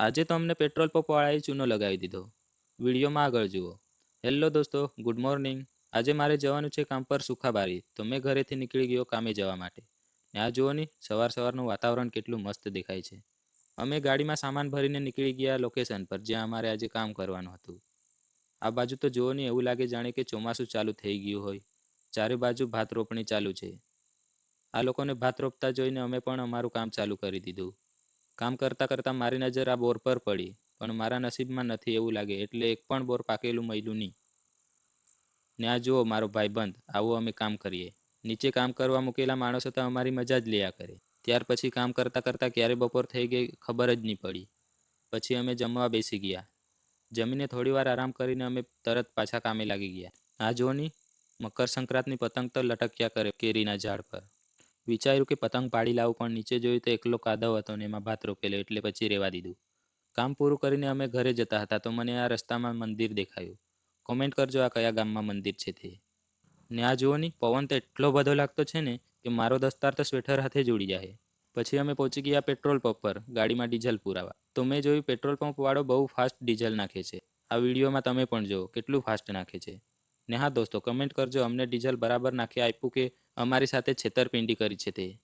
આજે તો અમને પેટ્રોલ પંપવાળાએ ચૂનો લગાવી દીધો. વિડીયોમાં આગળ જુઓ. હેલો દોસ્તો, ગુડ મોર્નિંગ. આજે મારે જવાનું છે કામ પર સુખાબારી, તો મેં ઘરેથી નીકળી ગયો કામે જવા માટે. ને આ જુઓ ની, સવારનું વાતાવરણ કેટલું મસ્ત દેખાય છે. અમે ગાડીમાં સામાન ભરીને નીકળી ગયા લોકેશન પર જ્યાં અમારે આજે કામ કરવાનું હતું. આ બાજુ તો જુઓ ની, એવું લાગે જાણે કે ચોમાસું ચાલુ થઈ ગયું હોય. ચારે બાજુ ભાત રોપણી ચાલુ છે. આ લોકોને ભાત રોપતા જોઈને અમે પણ અમારું કામ ચાલુ કરી દીધું. કામ કરતાં કરતાં મારી નજર આ બોર પર પડી, પણ મારા નસીબમાં નથી એવું લાગે, એટલે એક પણ બોર પાકેલું મળ્યું નહીં. ને આ જુઓ મારો ભાઈબંધ, આવો અમે કામ કરીએ. નીચે કામ કરવા મૂકેલા માણસો તો અમારી મજા જ લેયા કરે. ત્યાર પછી કામ કરતાં કરતાં ક્યારે બપોર થઈ ગઈ ખબર જ નહીં પડી. પછી અમે જમવા બેસી ગયા. જમીને થોડીવાર આરામ કરીને અમે તરત પાછા કામે લાગી ગયા. આ જુઓ ની, મકર સંક્રાંતની પતંગ તો લટક્યા કરે કેરીના ઝાડ પર. વિચાર્યું કે પતંગ પાડી લાવું, પણ નીચે જોયું તો એકલો કાદવ હતો ને એમાં ભાત રોકેલો, એટલે પછી રહેવા દીધું. કામ પૂરું કરીને અમે ઘરે જતા હતા તો મને આ રસ્તામાં મંદિર દેખાયું. કોમેન્ટ કરજો આ કયા ગામમાં મંદિર છે તે. ને આ જુઓ ની, પવન તો એટલો બધો લાગતો છે ને કે મારો દસ્તાર તો સ્વેટર હાથે જ ઉડી જાય. પછી અમે પહોંચી ગયા પેટ્રોલ પંપ પર ગાડીમાં ડીઝલ પુરાવા. તો મેં જોયું પેટ્રોલ પંપ વાળો બહુ ફાસ્ટ ડીઝલ નાખે છે. આ વિડીયોમાં તમે પણ જુઓ કેટલું ફાસ્ટ નાખે છે. ને હા દોસ્તો, કમેન્ટ કરજો અમને ડીઝલ બરાબર નાખી આપ્યું કે અમારી સાથે છેતરપિંડી કરી છે તે.